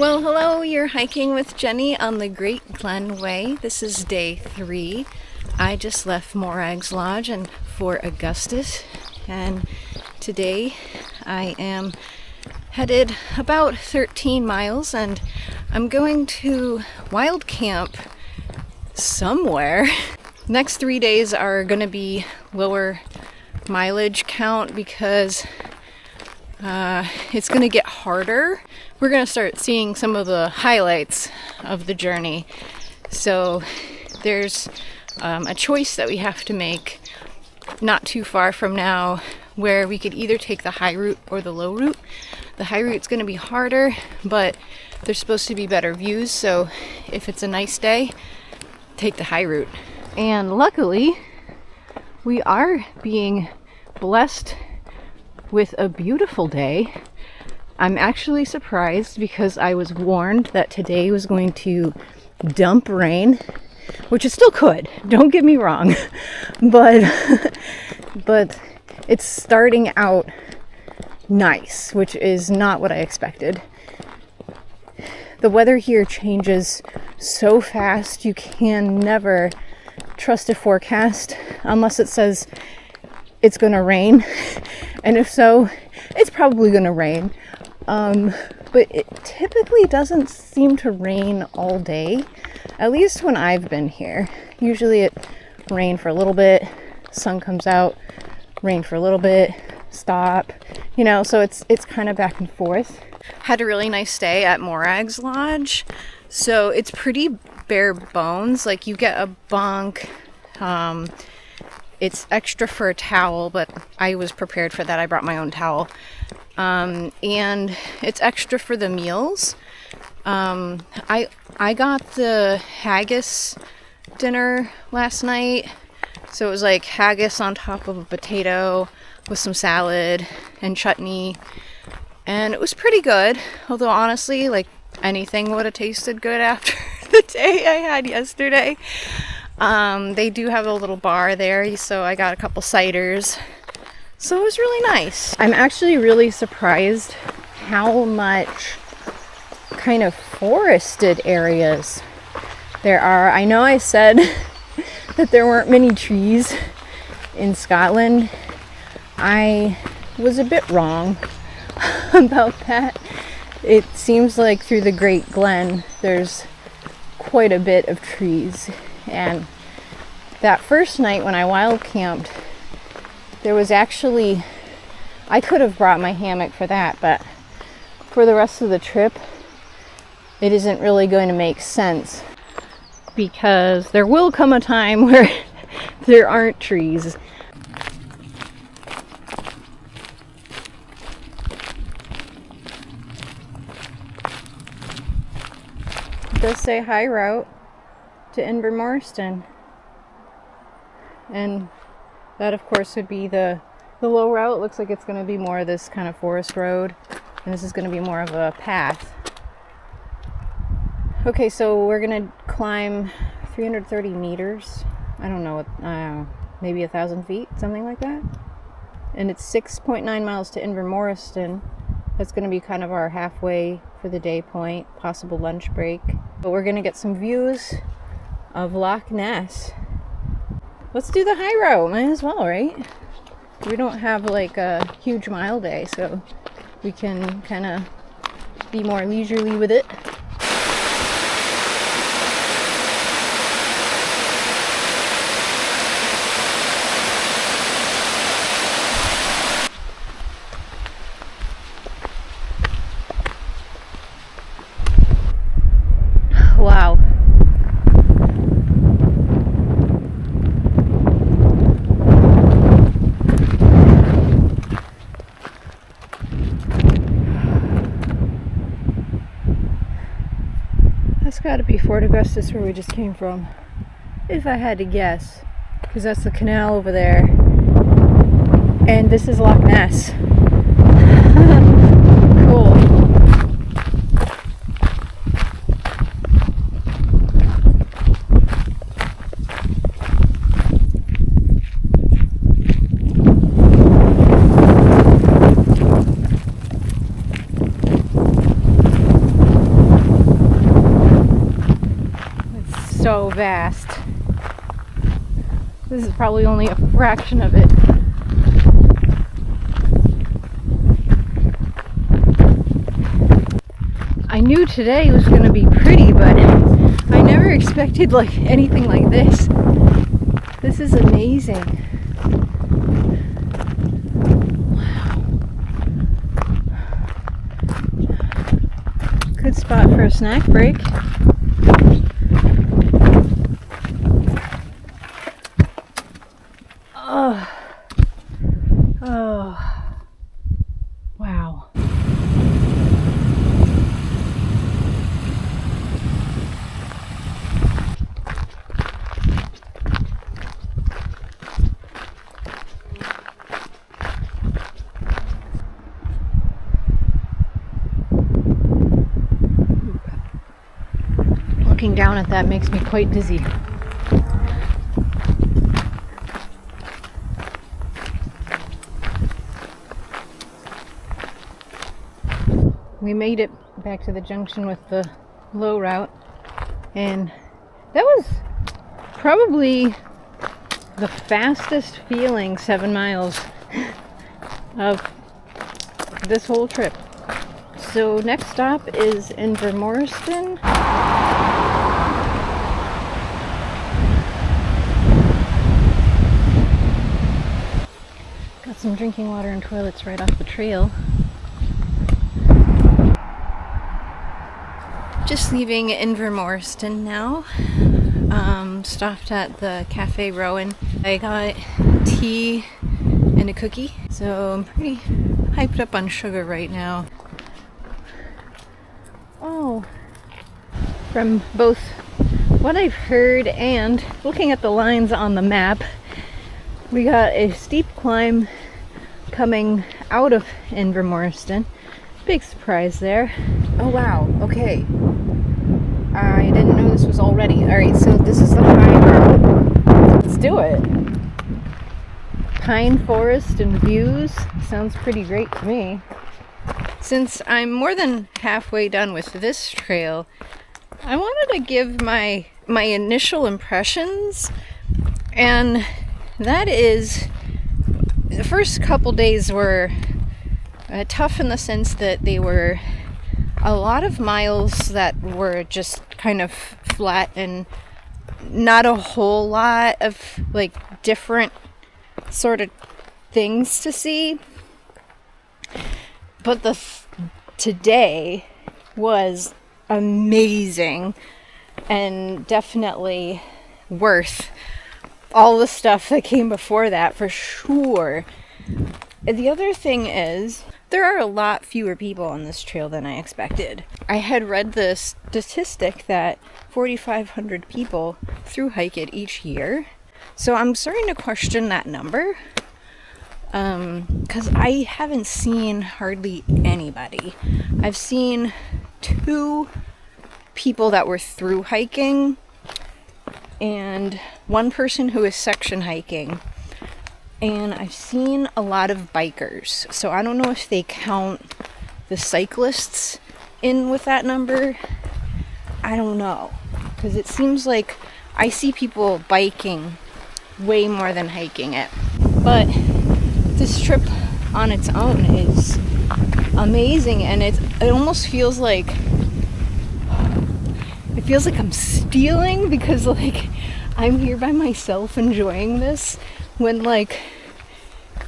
Well, hello, you're hiking with Jenny on the Great Glen Way. This is day 3. I just left Morag's Lodge and Fort Augustus, and today I am headed about 13 miles and I'm going to wild camp somewhere. Next 3 days are going to be lower mileage count because it's going to get harder. We're going to start seeing some of the highlights of the journey. So there's a choice that we have to make not too far from now where we could either take the high route or the low route. The high route's going to be harder, but there's supposed to be better views. So if it's a nice day, take the high route. And luckily, we are being blessed with a beautiful day. I'm actually surprised because I was warned that today was going to dump rain, which it still could, don't get me wrong, but it's starting out nice, which is not what I expected. The weather here changes so fast, you can never trust a forecast unless it says it's gonna rain, and if so, it's probably gonna rain. But it typically doesn't seem to rain all day, at least when I've been here. Usually it rain for a little bit, sun comes out, rain for a little bit, stop, so it's kind of back and forth. Had a really nice stay at Morag's Lodge, so it's pretty bare bones. Like, you get a bunk, it's extra for a towel, but I was prepared for that. I brought my own towel. And it's extra for the meals. I got the haggis dinner last night. So it was like haggis on top of a potato with some salad and chutney. And it was pretty good. Although honestly, like, anything would have tasted good after the day I had yesterday. They do have a little bar there, so I got a couple ciders. So it was really nice. I'm actually really surprised how much kind of forested areas there are. I know I said that there weren't many trees in Scotland. I was a bit wrong about that. It seems like through the Great Glen there's quite a bit of trees. And that first night when I wild camped, there was actually, I could have brought my hammock for that, but for the rest of the trip, it isn't really going to make sense because there will come a time where there aren't trees. It does say high route to Invermoriston, and that of course would be the low route. It looks like it's going to be more of this kind of forest road, and this is going to be more of a path. Okay, so we're going to climb 330 meters. I don't know what, maybe 1,000 feet, something like that. And it's 6.9 miles to Invermoriston. That's going to be kind of our halfway for the day point, possible lunch break. But we're going to get some views of Loch Ness. Let's do the high road, might as well, right? We don't have like a huge mile day, so we can kind of be more leisurely with it. Wow. That's got to be Fort Augustus where we just came from, if I had to guess, because that's the canal over there, and this is Loch Ness. Cool. vast. This is probably only a fraction of it. I knew today was going to be pretty, but I never expected like anything like this. This is amazing. Wow. Good spot for a snack break. Oh. Oh. Wow. Looking down at that makes me quite dizzy. We made it back to the junction with the low route, and that was probably the fastest feeling 7 miles of this whole trip. So next stop is Invermoriston. Got some drinking water and toilets right off the trail. Just leaving Invermoriston now. Stopped at the Cafe Rowan. I got tea and a cookie, so I'm pretty hyped up on sugar right now. Oh, from both what I've heard and looking at the lines on the map, we got a steep climb coming out of Invermoriston. Big surprise there. Oh wow, okay. I didn't know this was all ready. Alright, so this is the high road. Let's do it. Pine forest and views. Sounds pretty great to me. Since I'm more than halfway done with this trail, I wanted to give my initial impressions, and that is the first couple days were tough in the sense that they were a lot of miles that were just kind of flat and not a whole lot of like different sort of things to see. But today was amazing and definitely worth all the stuff that came before that for sure. The other thing is, there are a lot fewer people on this trail than I expected. I had read the statistic that 4,500 people through hike it each year. So I'm starting to question that number. Because I haven't seen hardly anybody. I've seen 2 people that were through hiking and 1 person who is section hiking. And I've seen a lot of bikers, so I don't know if they count the cyclists in with that number. I don't know, because it seems like I see people biking way more than hiking it. But this trip on its own is amazing, and it almost feels like I'm stealing, because like I'm here by myself enjoying this when like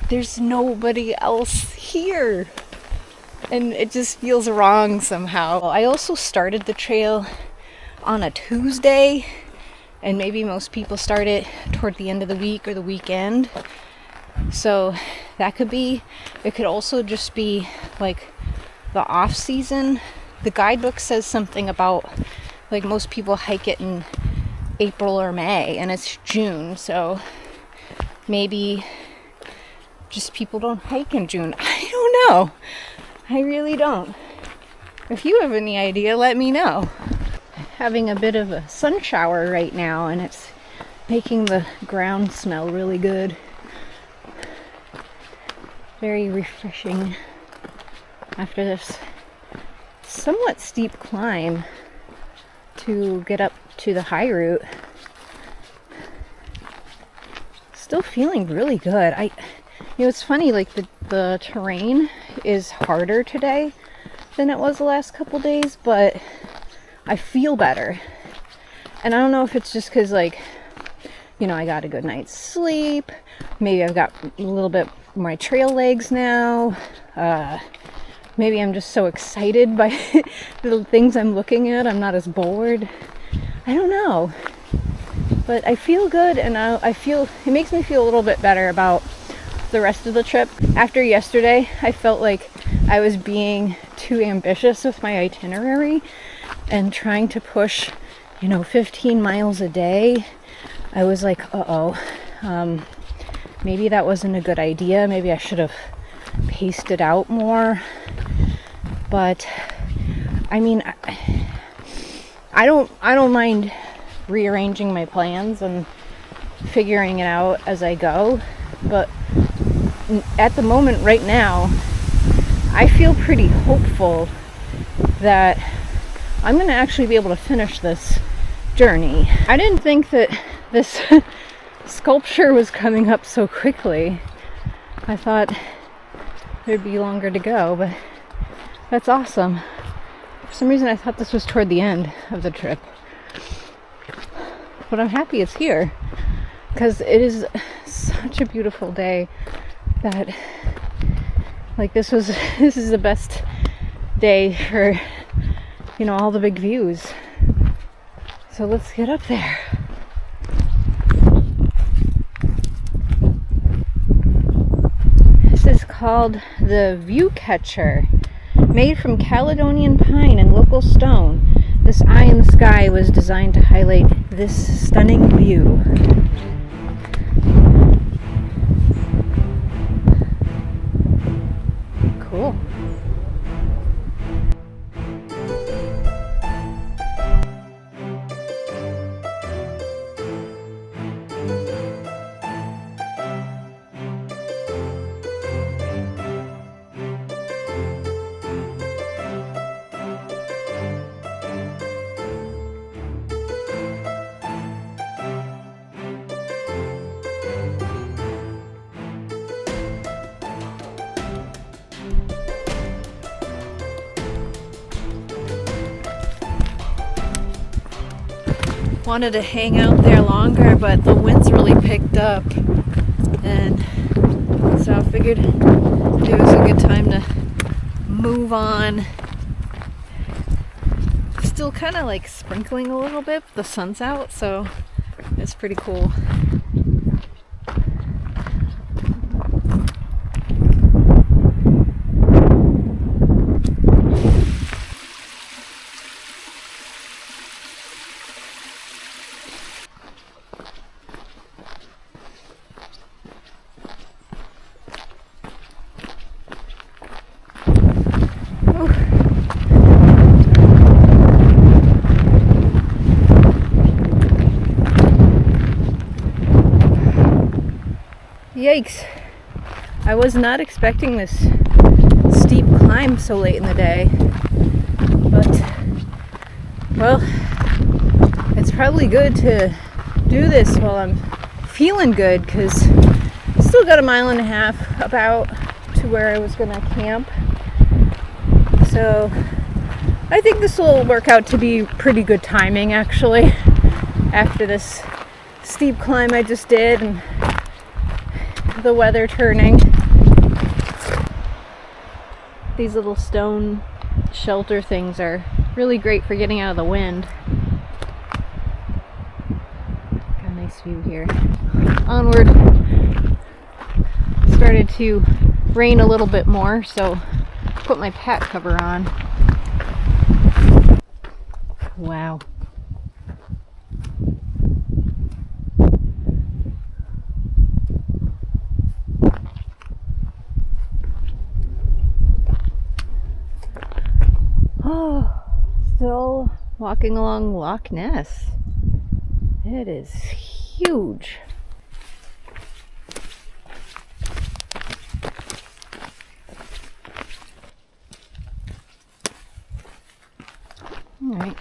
there's nobody else here, and it just feels wrong somehow. I also started the trail on a Tuesday, and maybe most people start it toward the end of the week or the weekend, so that could be. It could also just be like the off season. The guidebook says something about like most people hike it in April or May, and it's June, so maybe just people don't hike in June. I don't know. I really don't. If you have any idea, let me know. Having a bit of a sun shower right now, and it's making the ground smell really good. Very refreshing after this somewhat steep climb to get up to the high route. still feeling really good. It's funny, like the terrain is harder today than it was the last couple days, but I feel better. And I don't know if it's just because, like, I got a good night's sleep. Maybe I've got a little bit more trail legs now. Maybe I'm just so excited by the things I'm looking at. I'm not as bored. I don't know. But I feel good, and it makes me feel a little bit better about the rest of the trip. After yesterday, I felt like I was being too ambitious with my itinerary and trying to push, 15 miles a day. I was like, maybe that wasn't a good idea. Maybe I should have paced it out more. But I mean, I don't mind rearranging my plans and figuring it out as I go. But at the moment right now, I feel pretty hopeful that I'm going to actually be able to finish this journey. I didn't think that this sculpture was coming up so quickly. I thought there'd be longer to go, but that's awesome. For some reason I thought this was toward the end of the trip. But I'm happy it's here, because it is such a beautiful day that, like, this is the best day for, all the big views. So let's get up there. This is called the View Catcher, made from Caledonian pine and local stone. This eye in the sky was designed to highlight this stunning view. Cool. Wanted to hang out there longer, but the wind's really picked up, and so I figured it was a good time to move on. Still kind of like sprinkling a little bit, but the sun's out, so it's pretty cool. Yikes. I was not expecting this steep climb so late in the day, but, well, it's probably good to do this while I'm feeling good, because I still got 1.5 miles about to where I was going to camp. So I think this will work out to be pretty good timing, actually, after this steep climb I just did and the weather turning. These little stone shelter things are really great for getting out of the wind. Got a nice view here. Onward. Started to rain a little bit more, so put my pack cover on. Wow. Still walking along Loch Ness. It is huge. Alright,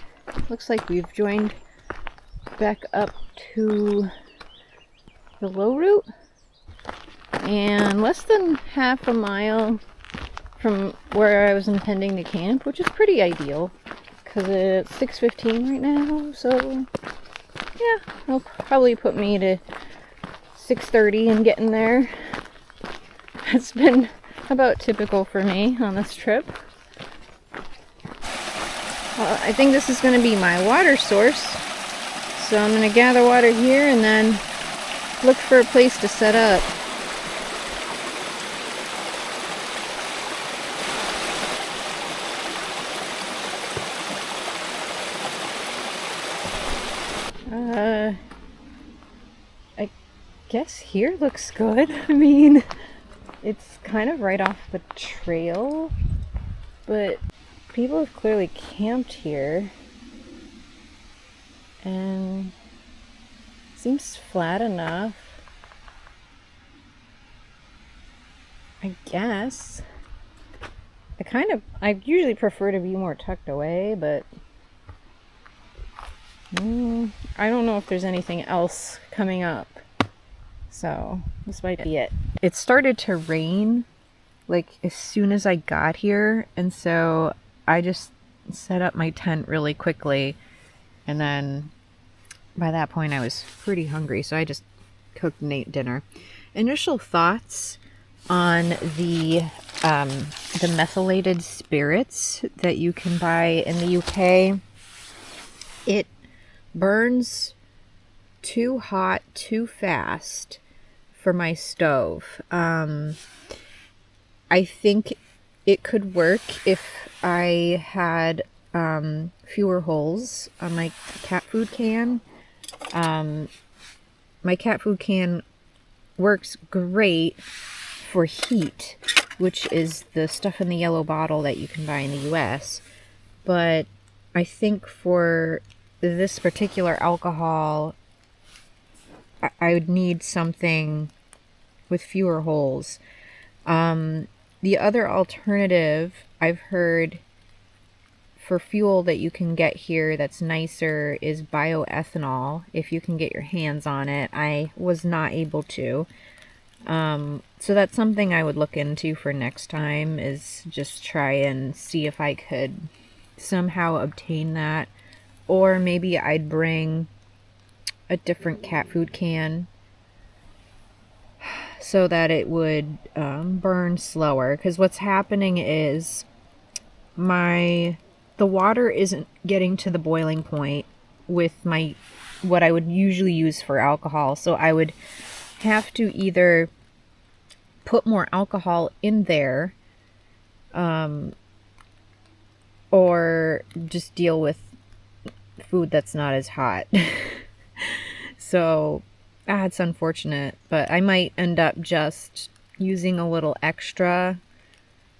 looks like we've joined back up to the low route. and less than half a mile from where I was intending to camp, which is pretty ideal because it's 6:15 right now, so yeah, it'll probably put me to 6:30 and getting there. It's been about typical for me on this trip. I think this is going to be my water source, so I'm going to gather water here and then look for a place to set up. I guess here looks good. I mean, it's kind of right off the trail, but people have clearly camped here, and it seems flat enough. I guess. I usually prefer to be more tucked away, but I don't know if there's anything else coming up. So this might be it. It started to rain like as soon as I got here, and so I just set up my tent really quickly, and then by that point I was pretty hungry, so I just cooked Nate dinner. Initial thoughts on the methylated spirits that you can buy in the UK. It burns too hot too fast for my stove. I think it could work if I had fewer holes on my cat food can. My cat food can works great for heat, which is the stuff in the yellow bottle that you can buy in the US. But I think for this particular alcohol, I would need something with fewer holes. The other alternative I've heard for fuel that you can get here that's nicer is bioethanol, if you can get your hands on it. I was not able to. So that's something I would look into for next time, is just try and see if I could somehow obtain that. Or maybe I'd bring a different cat food can so that it would burn slower. Because what's happening is the water isn't getting to the boiling point with what I would usually use for alcohol. So I would have to either put more alcohol in there, or just deal with food that's not as hot. So that's unfortunate, but I might end up just using a little extra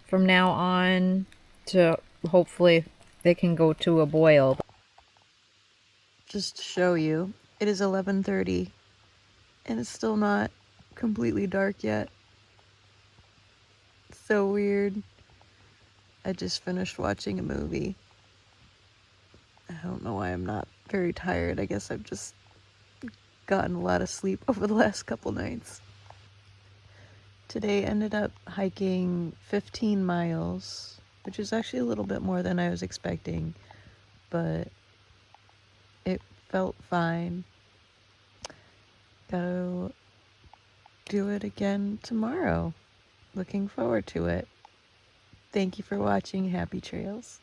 from now on to hopefully they can go to a boil. Just to show you, it is 11:30 and it's still not completely dark yet. So weird. I just finished watching a movie. I don't know why I'm not very tired. I guess I've just gotten a lot of sleep over the last couple nights. Today ended up hiking 15 miles, which is actually a little bit more than I was expecting, but it felt fine. Gotta do it again tomorrow. Looking forward to it. Thank you for watching. Happy trails.